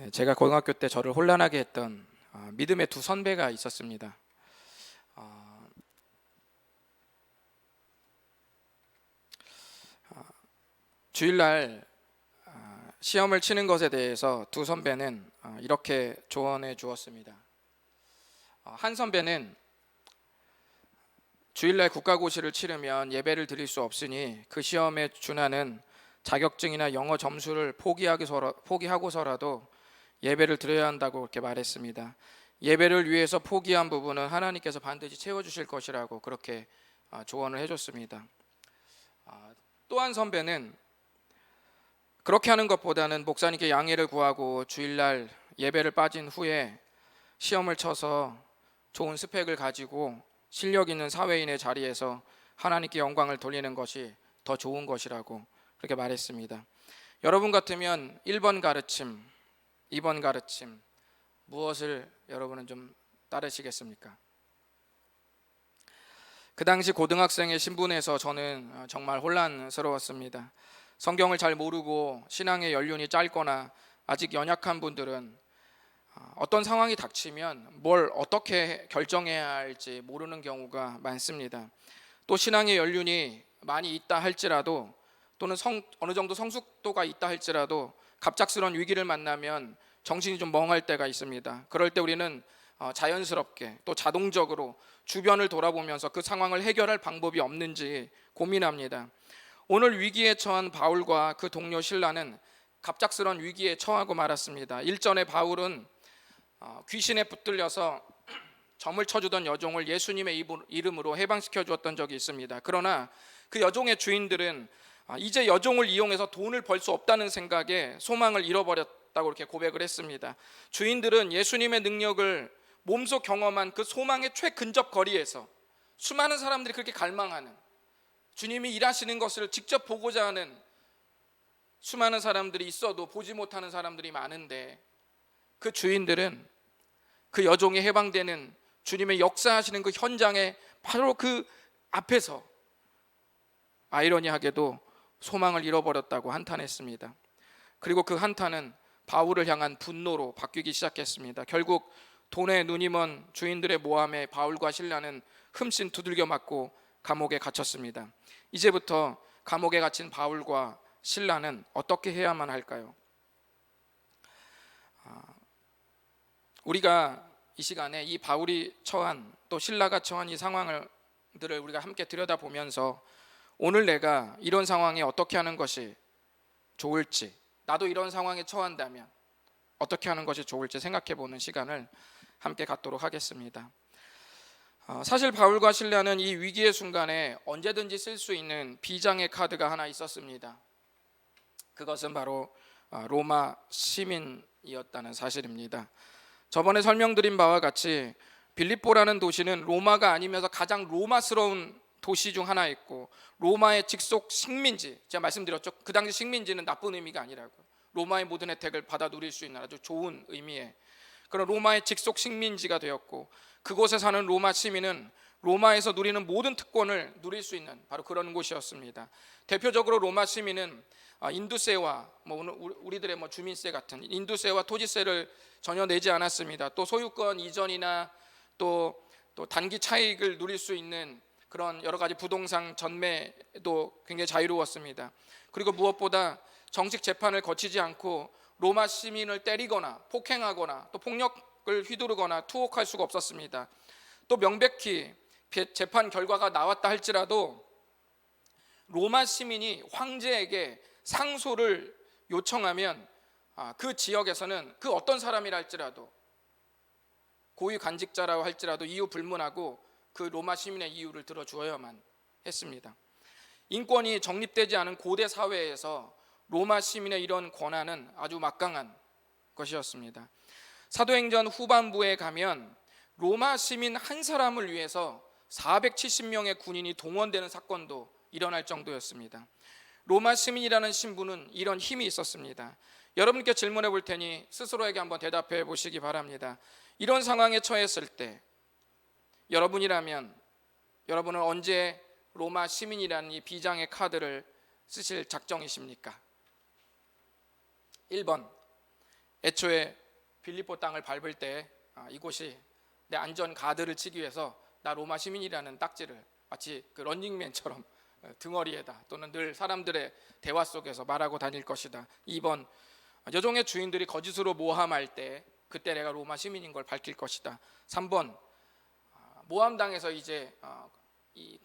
제가 고등학교 때 저를 혼란하게 했던 믿음의 두 선배가 있었습니다. 어, 주일날 시험을 치는 것에 대해서 두 선배는 이렇게 조언해 주었습니다. 한 선배는 주일날 국가고시를 치르면 예배를 드릴 수 없으니 그 시험에 준하는 자격증이나 영어 점수를 포기하고서라도 예배를 드려야 한다고 그렇게 말했습니다. 예배를 위해서 포기한 부분은 하나님께서 반드시 채워주실 것이라고 그렇게 조언을 해줬습니다. 또 한 선배는 그렇게 하는 것보다는 목사님께 양해를 구하고 주일날 예배를 빠진 후에 시험을 쳐서 좋은 스펙을 가지고 실력 있는 사회인의 자리에서 하나님께 영광을 돌리는 것이 더 좋은 것이라고 그렇게 말했습니다. 여러분 같으면 1번 가르침, 2번 가르침 무엇을 여러분은 좀 따르시겠습니까? 그 당시 고등학생의 신분에서 저는 정말 혼란스러웠습니다. 성경을 잘 모르고 신앙의 연륜이 짧거나 아직 연약한 분들은 어떤 상황이 닥치면 뭘 어떻게 결정해야 할지 모르는 경우가 많습니다. 또 신앙의 연륜이 많이 있다 할지라도 또는 어느 정도 성숙도가 있다 할지라도 갑작스러운 위기를 만나면 정신이 좀 멍할 때가 있습니다. 그럴 때 우리는 자연스럽게 또 자동적으로 주변을 돌아보면서 그 상황을 해결할 방법이 없는지 고민합니다. 오늘 위기에 처한 바울과 그 동료 실라는 갑작스러운 위기에 처하고 말았습니다. 일전에 바울은 귀신에 붙들려서 점을 쳐주던 여종을 예수님의 이름으로 해방시켜 주었던 적이 있습니다. 그러나 그 여종의 주인들은 이제 여종을 이용해서 돈을 벌 수 없다는 생각에 소망을 잃어버렸다고 이렇게 고백을 했습니다. 주인들은 예수님의 능력을 몸소 경험한 그 소망의 최근접 거리에서 수많은 사람들이 그렇게 갈망하는, 주님이 일하시는 것을 직접 보고자 하는 수많은 사람들이 있어도 보지 못하는 사람들이 많은데, 그 주인들은 그 여종이 해방되는 주님의 역사하시는 그 현장에 바로 그 앞에서 아이러니하게도 소망을 잃어버렸다고 한탄했습니다. 그리고 그 한탄은 바울을 향한 분노로 바뀌기 시작했습니다. 결국 돈에 눈이 먼 주인들의 모함에 바울과 실라는 흠씬 두들겨 맞고 감옥에 갇혔습니다. 이제부터 감옥에 갇힌 바울과 실라는 어떻게 해야만 할까요? 우리가 이 시간에 이 바울이 처한, 또 실라가 처한 이 상황들을 우리가 함께 들여다보면서 오늘 내가 이런 상황에 어떻게 하는 것이 좋을지, 나도 이런 상황에 처한다면 어떻게 하는 것이 좋을지 생각해보는 시간을 함께 갖도록 하겠습니다. 사실 바울과 실라는 이 위기의 순간에 언제든지 쓸 수 있는 비장의 카드가 하나 있었습니다. 그것은 바로 로마 시민이었다는 사실입니다. 저번에 설명드린 바와 같이 빌립보라는 도시는 로마가 아니면서 가장 로마스러운 도시 중 하나였고, 로마의 직속 식민지, 제가 말씀드렸죠. 그 당시 식민지는 나쁜 의미가 아니라고, 로마의 모든 혜택을 받아 누릴 수 있는 아주 좋은 의미의 그런 로마의 직속 식민지가 되었고, 그곳에 사는 로마 시민은 로마에서 누리는 모든 특권을 누릴 수 있는 바로 그런 곳이었습니다. 대표적으로 로마 시민은 인두세와 우리들의 주민세 같은 인두세와 토지세를 전혀 내지 않았습니다. 또 소유권 이전이나 또 단기 차익을 누릴 수 있는 그런 여러 가지 부동산 전매도 굉장히 자유로웠습니다. 그리고 무엇보다 정식 재판을 거치지 않고 로마 시민을 때리거나 폭행하거나 또 폭력을 휘두르거나 투옥할 수가 없었습니다. 또 명백히 재판 결과가 나왔다 할지라도 로마 시민이 황제에게 상소를 요청하면 그 지역에서는 그 어떤 사람이라 할지라도, 고위 관직자라고 할지라도 이유 불문하고 그 로마 시민의 이유를 들어주어야만 했습니다. 인권이 정립되지 않은 고대 사회에서 로마 시민의 이런 권한은 아주 막강한 것이었습니다. 사도행전 후반부에 가면 로마 시민 한 사람을 위해서 470명의 군인이 동원되는 사건도 일어날 정도였습니다. 로마 시민이라는 신분은 이런 힘이 있었습니다. 여러분께 질문해 볼 테니 스스로에게 한번 대답해 보시기 바랍니다. 이런 상황에 처했을 때 여러분이라면 여러분은 언제 로마 시민이라는 이 비장의 카드를 쓰실 작정이십니까? 1번, 애초에 빌립보 땅을 밟을 때 이곳이 내 안전 가드를 치기 위해서 나 로마 시민이라는 딱지를 마치 그 런닝맨처럼 등허리에다 또는 늘 사람들의 대화 속에서 말하고 다닐 것이다. 2번, 여종의 주인들이 거짓으로 모함할 때 그때 내가 로마 시민인 걸 밝힐 것이다. 3번, 모함당해서 이제 이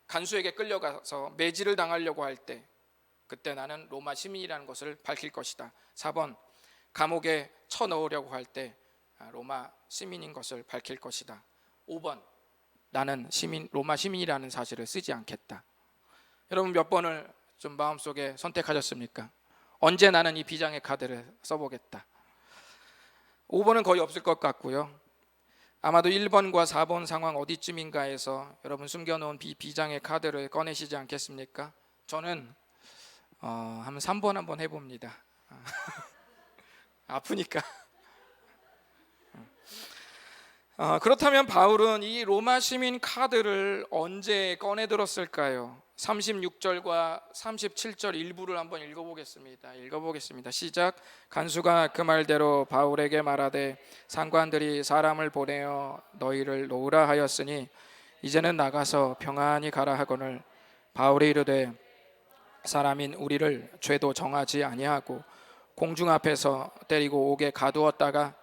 간수에게 끌려가서 매질을 당하려고 할 때 그때 나는 로마 시민이라는 것을 밝힐 것이다. 4번, 감옥에 쳐넣으려고 할 때 로마 시민인 것을 밝힐 것이다. 5번, 나는 로마 시민이라는 사실을 쓰지 않겠다. 여러분 몇 번을 좀 마음속에 선택하셨습니까? 언제 나는 이 비장의 카드를 써보겠다. 5번은 거의 없을 것 같고요. 아마도 1번과 4번 상황 어디쯤인가에서 여러분 숨겨놓은 비장의 카드를 꺼내시지 않겠습니까? 저는 한번 3번 한번 해봅니다. 아프니까. 그렇다면 바울은 이 로마 시민 카드를 언제 꺼내들었을까요? 36절과 37절 일부를 한번 읽어보겠습니다. 시작. 간수가 그 말대로 바울에게 말하되 상관들이 사람을 보내어 너희를 놓으라 하였으니 이제는 나가서 평안히 가라 하거늘 바울이 이르되 사람인 우리를 죄도 정하지 아니하고 공중 앞에서 때리고 옥에 가두었다가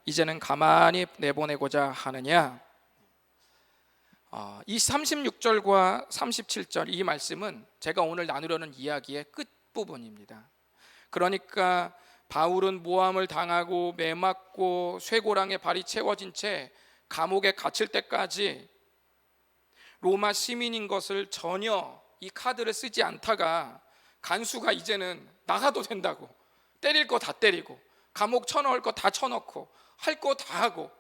이제는 가만히 내보내고자 하느냐. 이 36절과 37절 이 말씀은 제가 오늘 나누려는 이야기의 끝부분입니다. 그러니까 바울은 모함을 당하고 매맞고 쇠고랑에 발이 채워진 채 감옥에 갇힐 때까지 로마 시민인 것을 전혀 이 카드를 쓰지 않다가 간수가 이제는 나가도 된다고 때릴 거 다 때리고 감옥 쳐넣을 거 다 쳐넣고 할 거 다 하고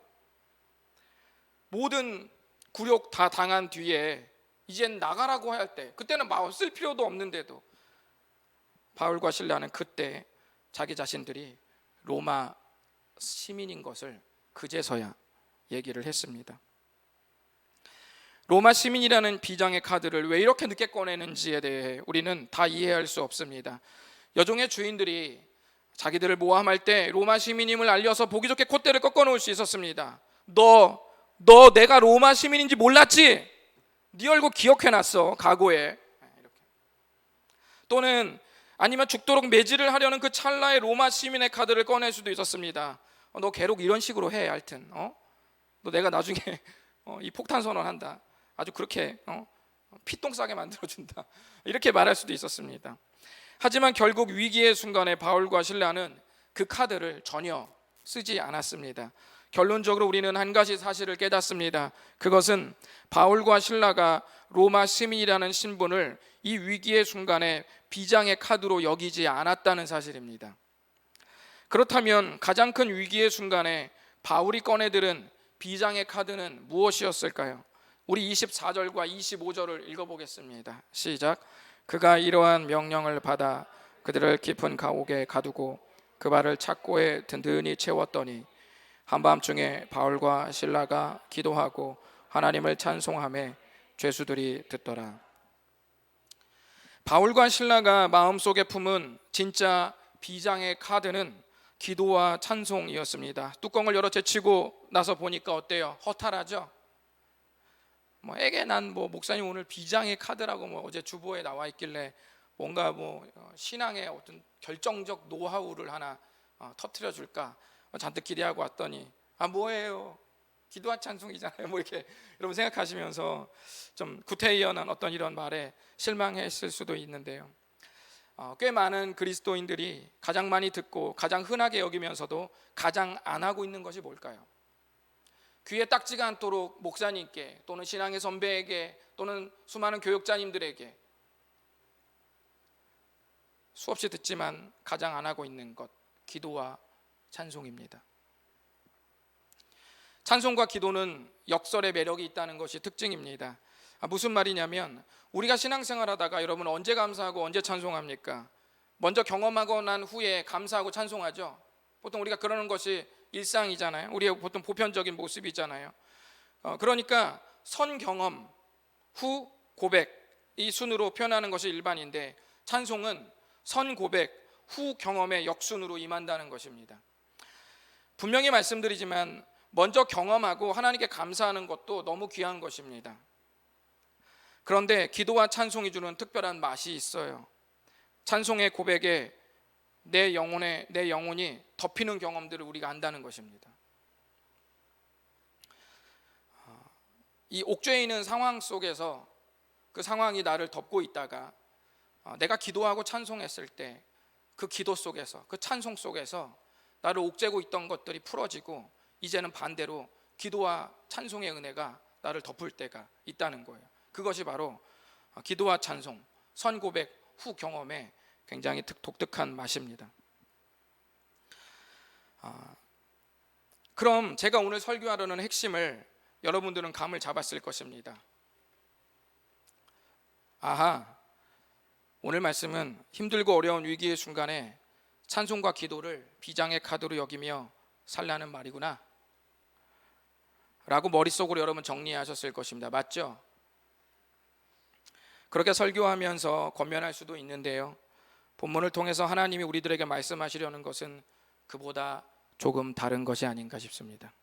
모든 굴욕 다 당한 뒤에 이젠 나가라고 할 때 그때는 마음 쓸 필요도 없는데도 바울과 실라는 그때 자기 자신들이 로마 시민인 것을 그제서야 얘기를 했습니다. 로마 시민이라는 비장의 카드를 왜 이렇게 늦게 꺼내는지에 대해 우리는 다 이해할 수 없습니다. 여종의 주인들이 자기들을 모함할 때 로마 시민임을 알려서 보기 좋게 콧대를 꺾어 놓을 수 있었습니다. 너 내가 로마 시민인지 몰랐지? 네 얼굴 기억해놨어 각오에. 이렇게. 또는 아니면 죽도록 매질을 하려는 그 찰나에 로마 시민의 카드를 꺼낼 수도 있었습니다. 너 괴록 이런 식으로 해. 하여튼 너 내가 나중에 이 폭탄 선언한다. 아주 그렇게 피똥 싸게 만들어준다. 이렇게 말할 수도 있었습니다. 하지만 결국 위기의 순간에 바울과 실라는 그 카드를 전혀 쓰지 않았습니다. 결론적으로 우리는 한 가지 사실을 깨닫습니다. 그것은 바울과 실라가 로마 시민이라는 신분을 이 위기의 순간에 비장의 카드로 여기지 않았다는 사실입니다. 그렇다면 가장 큰 위기의 순간에 바울이 꺼내들은 비장의 카드는 무엇이었을까요? 우리 24절과 25절을 읽어보겠습니다. 시작. 그가 이러한 명령을 받아 그들을 깊은 감옥에 가두고 그 발을 착고에 든든히 채웠더니 한밤중에 바울과 실라가 기도하고 하나님을 찬송하며 죄수들이 듣더라. 바울과 실라가 마음속에 품은 진짜 비장의 카드는 기도와 찬송이었습니다. 뚜껑을 열어 제치고 나서 보니까 어때요? 허탈하죠? 에게 난 목사님 오늘 비장의 카드라고 어제 주보에 나와 있길래 뭔가 신앙의 어떤 결정적 노하우를 하나 터뜨려 줄까 잔뜩 기대하고 왔더니 뭐예요? 기도와 찬송이잖아요. 이렇게 여러분 생각하시면서 좀 구태의연한 어떤 이런 말에 실망했을 수도 있는데요. 꽤 많은 그리스도인들이 가장 많이 듣고 가장 흔하게 여기면서도 가장 안 하고 있는 것이 뭘까요? 귀에 딱지가 않도록 목사님께 또는 신앙의 선배에게 또는 수많은 교육자님들에게 수없이 듣지만 가장 안 하고 있는 것, 기도와 찬송입니다. 찬송과 기도는 역설의 매력이 있다는 것이 특징입니다. 무슨 말이냐면 우리가 신앙생활하다가 여러분 언제 감사하고 언제 찬송합니까? 먼저 경험하고 난 후에 감사하고 찬송하죠. 보통 우리가 그러는 것이 일상이잖아요. 우리의 보통 보편적인 모습이잖아요. 그러니까 선 경험, 후 고백 이 순으로 표현하는 것이 일반인데 찬송은 선 고백, 후 경험의 역순으로 임한다는 것입니다. 분명히 말씀드리지만 먼저 경험하고 하나님께 감사하는 것도 너무 귀한 것입니다. 그런데 기도와 찬송이 주는 특별한 맛이 있어요. 찬송의 고백에 내 영혼이 덮이는 경험들을 우리가 안다는 것입니다. 이 옥죄에 있는 상황 속에서 그 상황이 나를 덮고 있다가 내가 기도하고 찬송했을 때 그 기도 속에서, 그 찬송 속에서 나를 옥죄고 있던 것들이 풀어지고 이제는 반대로 기도와 찬송의 은혜가 나를 덮을 때가 있다는 거예요. 그것이 바로 기도와 찬송, 선고백 후 경험의 굉장히 독특한 맛입니다. 그럼 제가 오늘 설교하려는 핵심을 여러분들은 감을 잡았을 것입니다. 아하, 오늘 말씀은 힘들고 어려운 위기의 순간에 찬송과 기도를 비장의 카드로 여기며 살라는 말이구나 라고 머릿속으로 여러분 정리하셨을 것입니다. 맞죠? 그렇게 설교하면서 권면할 수도 있는데요, 본문을 통해서 하나님이 우리들에게 말씀하시려는 것은 그보다 조금 다른 것이 아닌가 싶습니다.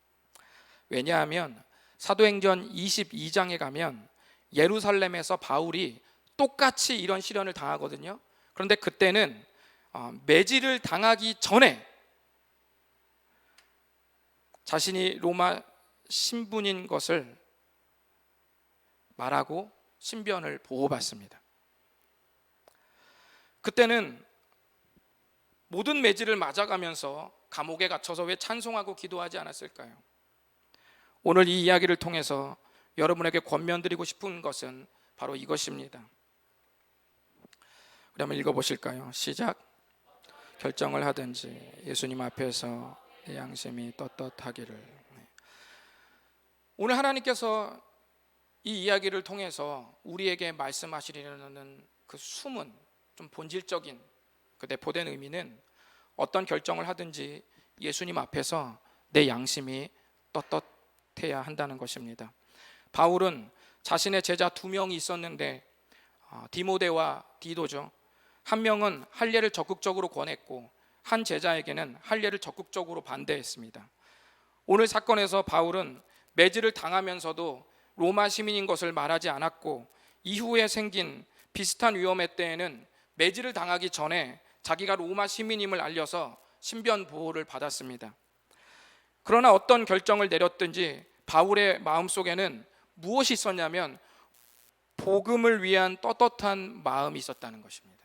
왜냐하면 사도행전 22장에 가면 예루살렘에서 바울이 똑같이 이런 시련을 당하거든요. 그런데 그때는 매질을 당하기 전에 자신이 로마 신분인 것을 말하고 신변을 보호받습니다. 그때는 모든 매질을 맞아가면서 감옥에 갇혀서 왜 찬송하고 기도하지 않았을까요? 오늘 이 이야기를 통해서 여러분에게 권면드리고 싶은 것은 바로 이것입니다. 우리 한번 읽어보실까요? 시작. 결정을 하든지 예수님 앞에서 내 양심이 떳떳하기를. 오늘 하나님께서 이 이야기를 통해서 우리에게 말씀하시려는 그 숨은 좀 본질적인 그 내포된 의미는 어떤 결정을 하든지 예수님 앞에서 내 양심이 떳떳해야 한다는 것입니다. 바울은 자신의 제자 2명이 있었는데 디모데와 디도죠. 한 명은 할례를 적극적으로 권했고 한 제자에게는 할례를 적극적으로 반대했습니다. 오늘 사건에서 바울은 매질을 당하면서도 로마 시민인 것을 말하지 않았고 이후에 생긴 비슷한 위험의 때에는 매질을 당하기 전에 자기가 로마 시민임을 알려서 신변 보호를 받았습니다. 그러나 어떤 결정을 내렸든지 바울의 마음속에는 무엇이 있었냐면 복음을 위한 떳떳한 마음이 있었다는 것입니다.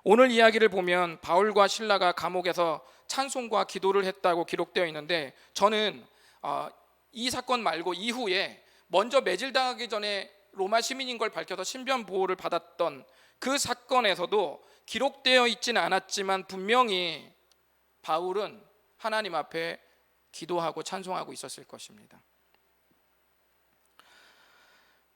오늘 이야기를 보면 바울과 실라가 감옥에서 찬송과 기도를 했다고 기록되어 있는데, 저는 이 사건 말고 이후에 먼저 매질당하기 전에 로마 시민인 걸 밝혀서 신변 보호를 받았던 그 사건에서도 기록되어 있지는 않았지만 분명히 바울은 하나님 앞에 기도하고 찬송하고 있었을 것입니다.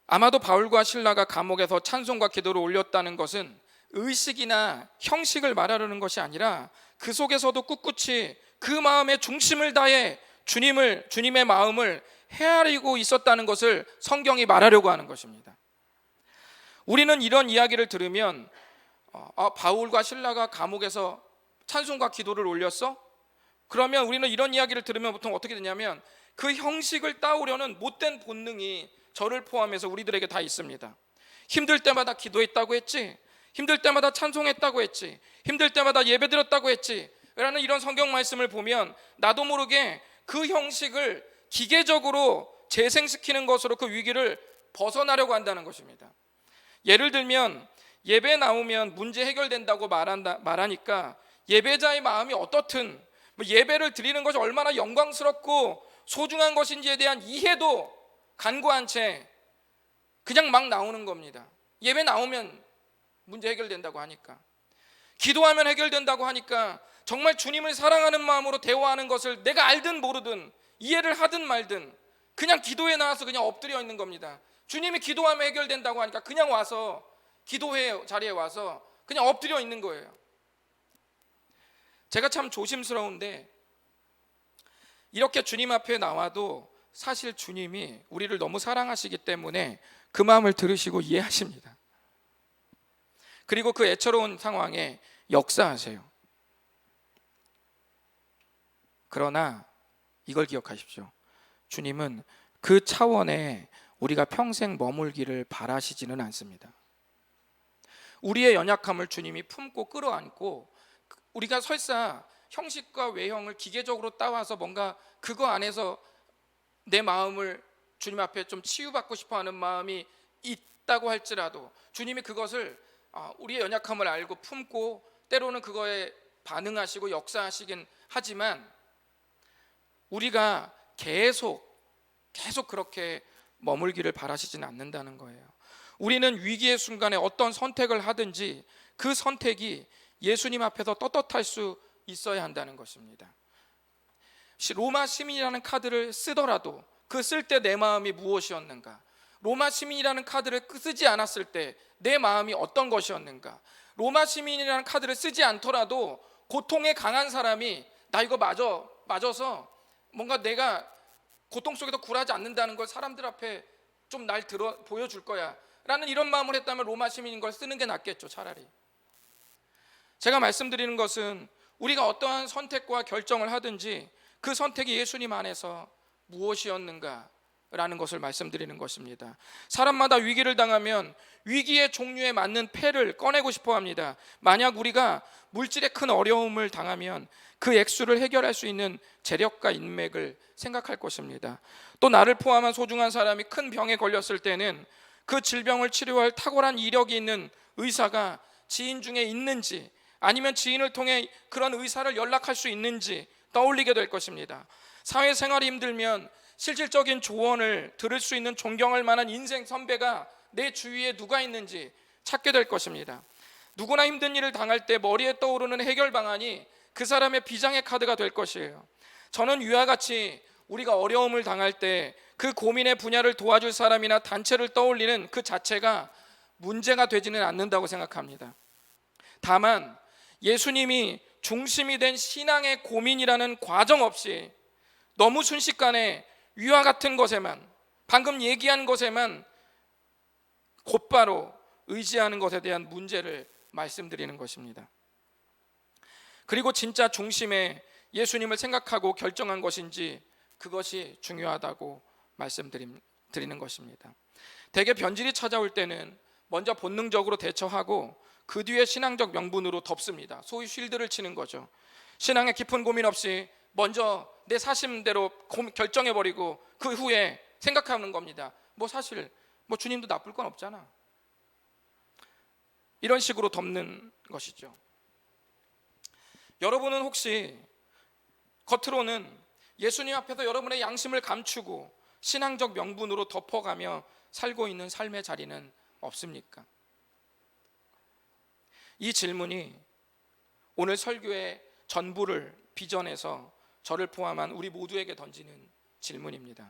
아마도 바울과 실라가 감옥에서 찬송과 기도를 올렸다는 것은 의식이나 형식을 말하려는 것이 아니라 그 속에서도 꿋꿋이 그 마음의 중심을 다해 주님의 마음을 헤아리고 있었다는 것을 성경이 말하려고 하는 것입니다. 우리는 이런 이야기를 들으면 바울과 실라가 감옥에서 찬송과 기도를 올렸어? 그러면 우리는 이런 이야기를 들으면 보통 어떻게 되냐면 그 형식을 따오려는 못된 본능이 저를 포함해서 우리들에게 다 있습니다. 힘들 때마다 기도했다고 했지, 힘들 때마다 찬송했다고 했지, 힘들 때마다 예배드렸다고 했지 라는 이런 성경 말씀을 보면 나도 모르게 그 형식을 기계적으로 재생시키는 것으로 그 위기를 벗어나려고 한다는 것입니다. 예를 들면 예배 나오면 문제 해결된다고 말하니까 예배자의 마음이 어떻든 예배를 드리는 것이 얼마나 영광스럽고 소중한 것인지에 대한 이해도 간과한 채 그냥 막 나오는 겁니다. 예배 나오면 문제 해결된다고 하니까, 기도하면 해결된다고 하니까 정말 주님을 사랑하는 마음으로 대화하는 것을 내가 알든 모르든 이해를 하든 말든 그냥 기도에 나와서 그냥 엎드려 있는 겁니다. 주님이 기도하면 해결된다고 하니까 그냥 와서 기도회 자리에 와서 그냥 엎드려 있는 거예요. 제가 참 조심스러운데 이렇게 주님 앞에 나와도 사실 주님이 우리를 너무 사랑하시기 때문에 그 마음을 들으시고 이해하십니다. 그리고 그 애처로운 상황에 역사하세요. 그러나 이걸 기억하십시오. 주님은 그 차원에 우리가 평생 머물기를 바라시지는 않습니다. 우리의 연약함을 주님이 품고 끌어안고, 우리가 설사 형식과 외형을 기계적으로 따와서 뭔가 그거 안에서 내 마음을 주님 앞에 좀 치유받고 싶어하는 마음이 있다고 할지라도 주님이 그것을 우리의 연약함을 알고 품고 때로는 그거에 반응하시고 역사하시긴 하지만, 우리가 계속 그렇게 머물기를 바라시지는 않는다는 거예요. 우리는 위기의 순간에 어떤 선택을 하든지 그 선택이 예수님 앞에서 떳떳할 수 있어야 한다는 것입니다. 로마 시민이라는 카드를 쓰더라도 그 쓸 때 내 마음이 무엇이었는가? 로마 시민이라는 카드를 쓰지 않았을 때 내 마음이 어떤 것이었는가? 로마 시민이라는 카드를 쓰지 않더라도 고통에 강한 사람이 나 이거 맞아서 뭔가 내가 고통 속에서 굴하지 않는다는 걸 사람들 앞에 좀 날 보여줄 거야 라는 이런 마음을 했다면 로마 시민인 걸 쓰는 게 낫겠죠, 차라리. 제가 말씀드리는 것은 우리가 어떠한 선택과 결정을 하든지 그 선택이 예수님 안에서 무엇이었는가 라는 것을 말씀드리는 것입니다. 사람마다 위기를 당하면 위기의 종류에 맞는 패를 꺼내고 싶어 합니다. 만약 우리가 물질의 큰 어려움을 당하면 그 액수를 해결할 수 있는 재력과 인맥을 생각할 것입니다. 또 나를 포함한 소중한 사람이 큰 병에 걸렸을 때는 그 질병을 치료할 탁월한 이력이 있는 의사가 지인 중에 있는지, 아니면 지인을 통해 그런 의사를 연락할 수 있는지 떠올리게 될 것입니다. 사회생활이 힘들면 실질적인 조언을 들을 수 있는 존경할 만한 인생 선배가 내 주위에 누가 있는지 찾게 될 것입니다. 누구나 힘든 일을 당할 때 머리에 떠오르는 해결 방안이 그 사람의 비장의 카드가 될 것이에요. 저는 위와 같이 우리가 어려움을 당할 때 그 고민의 분야를 도와줄 사람이나 단체를 떠올리는 그 자체가 문제가 되지는 않는다고 생각합니다. 다만 예수님이 중심이 된 신앙의 고민이라는 과정 없이 너무 순식간에 위와 같은 것에만, 방금 얘기한 것에만 곧바로 의지하는 것에 대한 문제를 말씀드리는 것입니다. 그리고 진짜 중심에 예수님을 생각하고 결정한 것인지 그것이 중요하다고 말씀드리는 것입니다. 대개 변질이 찾아올 때는 먼저 본능적으로 대처하고 그 뒤에 신앙적 명분으로 덮습니다. 소위 쉴드를 치는 거죠. 신앙에 깊은 고민 없이 먼저 내 사심대로 결정해버리고 그 후에 생각하는 겁니다. 사실 주님도 나쁠 건 없잖아, 이런 식으로 덮는 것이죠. 여러분은 혹시 겉으로는 예수님 앞에서 여러분의 양심을 감추고 신앙적 명분으로 덮어가며 살고 있는 삶의 자리는 없습니까? 이 질문이 오늘 설교의 전부를 비전해서 저를 포함한 우리 모두에게 던지는 질문입니다.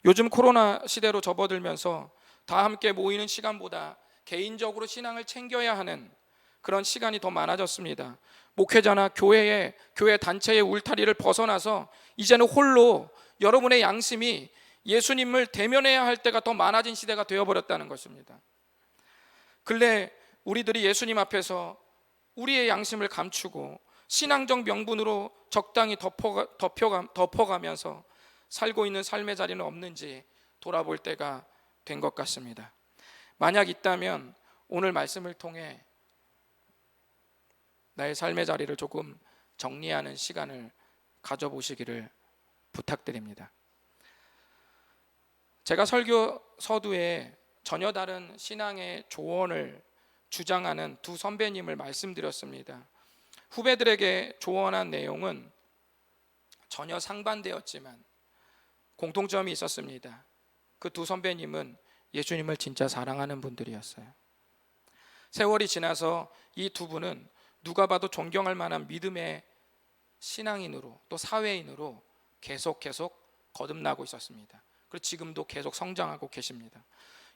요즘 코로나 시대로 접어들면서 다 함께 모이는 시간보다 개인적으로 신앙을 챙겨야 하는 그런 시간이 더 많아졌습니다. 목회자나 교회 단체의 울타리를 벗어나서 이제는 홀로 여러분의 양심이 예수님을 대면해야 할 때가 더 많아진 시대가 되어버렸다는 것입니다. 근래 우리들이 예수님 앞에서 우리의 양심을 감추고 신앙적 명분으로 적당히 덮어가면서 살고 있는 삶의 자리는 없는지 돌아볼 때가 된 것 같습니다. 만약 있다면 오늘 말씀을 통해 나의 삶의 자리를 조금 정리하는 시간을 가져보시기를 부탁드립니다. 제가 설교 서두에 전혀 다른 신앙의 조언을 주장하는 두 선배님을 말씀드렸습니다. 후배들에게 조언한 내용은 전혀 상반되었지만 공통점이 있었습니다. 그 두 선배님은 예수님을 진짜 사랑하는 분들이었어요. 세월이 지나서 이 두 분은 누가 봐도 존경할 만한 믿음의 신앙인으로 또 사회인으로 계속 거듭나고 있었습니다. 그리고 지금도 계속 성장하고 계십니다.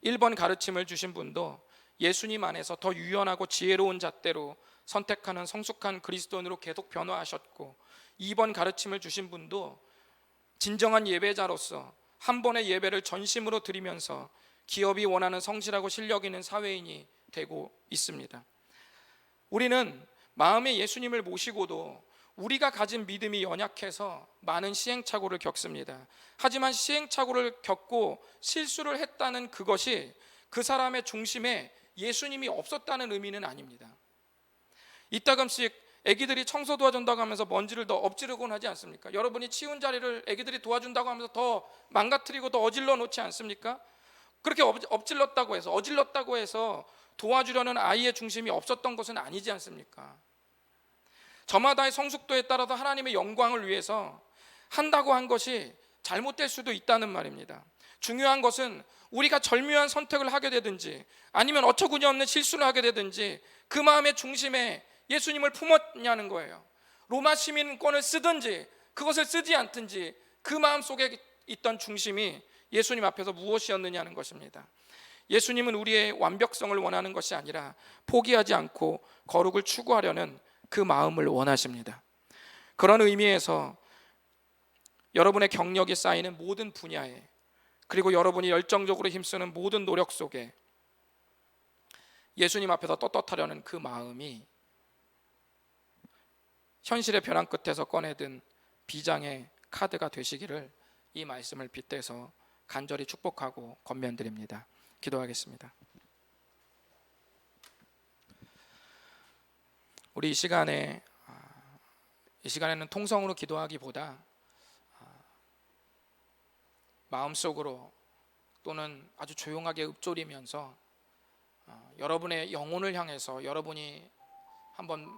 1번 가르침을 주신 분도 예수님 안에서 더 유연하고 지혜로운 잣대로 선택하는 성숙한 그리스도인으로 계속 변화하셨고, 2번 가르침을 주신 분도 진정한 예배자로서 한 번의 예배를 전심으로 드리면서 기업이 원하는 성실하고 실력 있는 사회인이 되고 있습니다. 우리는 마음에 예수님을 모시고도 우리가 가진 믿음이 연약해서 많은 시행착오를 겪습니다. 하지만 시행착오를 겪고 실수를 했다는 그것이 그 사람의 중심에 예수님이 없었다는 의미는 아닙니다. 이따금씩 애기들이 청소 도와준다고 하면서 먼지를 더 엎지르곤 하지 않습니까? 여러분이 치운 자리를 애기들이 도와준다고 하면서 더 망가뜨리고 더 어질러 놓지 않습니까? 그렇게 어질렀다고 해서 도와주려는 아이의 중심이 없었던 것은 아니지 않습니까? 저마다의 성숙도에 따라서 하나님의 영광을 위해서 한다고 한 것이 잘못될 수도 있다는 말입니다. 중요한 것은 우리가 절묘한 선택을 하게 되든지 아니면 어처구니없는 실수를 하게 되든지 그 마음의 중심에 예수님을 품었냐는 거예요. 로마 시민권을 쓰든지 그것을 쓰지 않든지 그 마음 속에 있던 중심이 예수님 앞에서 무엇이었느냐는 것입니다. 예수님은 우리의 완벽성을 원하는 것이 아니라 포기하지 않고 거룩을 추구하려는 그 마음을 원하십니다. 그런 의미에서 여러분의 경력이 쌓이는 모든 분야에, 그리고 여러분이 열정적으로 힘쓰는 모든 노력 속에 예수님 앞에서 떳떳하려는 그 마음이 현실의 벼랑 끝에서 꺼내든 비장의 카드가 되시기를 이 말씀을 빗대서 간절히 축복하고 권면드립니다. 기도하겠습니다. 우리 이 시간에는 통성으로 기도하기보다 마음속으로 또는 아주 조용하게 읊조리면서 여러분의 영혼을 향해서 여러분이 한번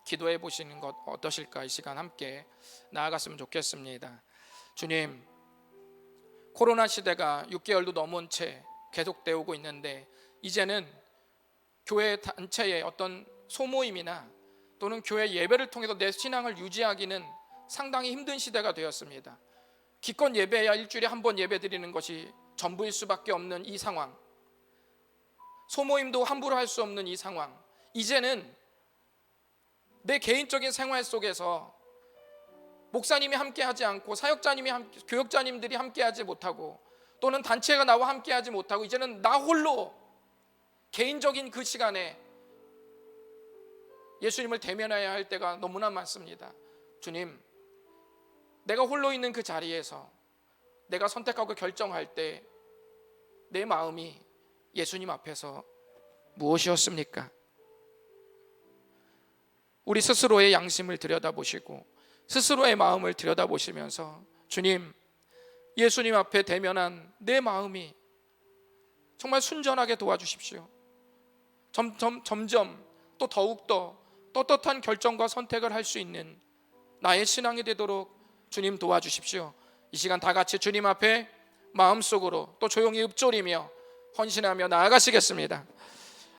기도해 보시는 것 어떠실까? 이 시간 함께 나아갔으면 좋겠습니다. 주님, 코로나 시대가 6개월도 넘은 채 계속되고 있는데 이제는 교회 단체의 어떤 소모임이나 또는 교회 예배를 통해서 내 신앙을 유지하기는 상당히 힘든 시대가 되었습니다. 기껏 예배야 일주일에 한 번 예배 드리는 것이 전부일 수밖에 없는 이 상황, 소모임도 함부로 할 수 없는 이 상황, 이제는 내 개인적인 생활 속에서 목사님이 함께하지 않고 교역자님들이 함께하지 못하고 또는 단체가 나와 함께하지 못하고 이제는 나 홀로 개인적인 그 시간에 예수님을 대면해야 할 때가 너무나 많습니다. 주님, 내가 홀로 있는 그 자리에서 내가 선택하고 결정할 때 내 마음이 예수님 앞에서 무엇이었습니까? 우리 스스로의 양심을 들여다보시고 스스로의 마음을 들여다보시면서 주님, 예수님 앞에 대면한 내 마음이 정말 순전하게 도와주십시오. 점점 또 더욱더 떳떳한 결정과 선택을 할 수 있는 나의 신앙이 되도록 주님 도와주십시오. 이 시간 다 같이 주님 앞에 마음속으로 또 조용히 읊조리며 헌신하며 나아가시겠습니다.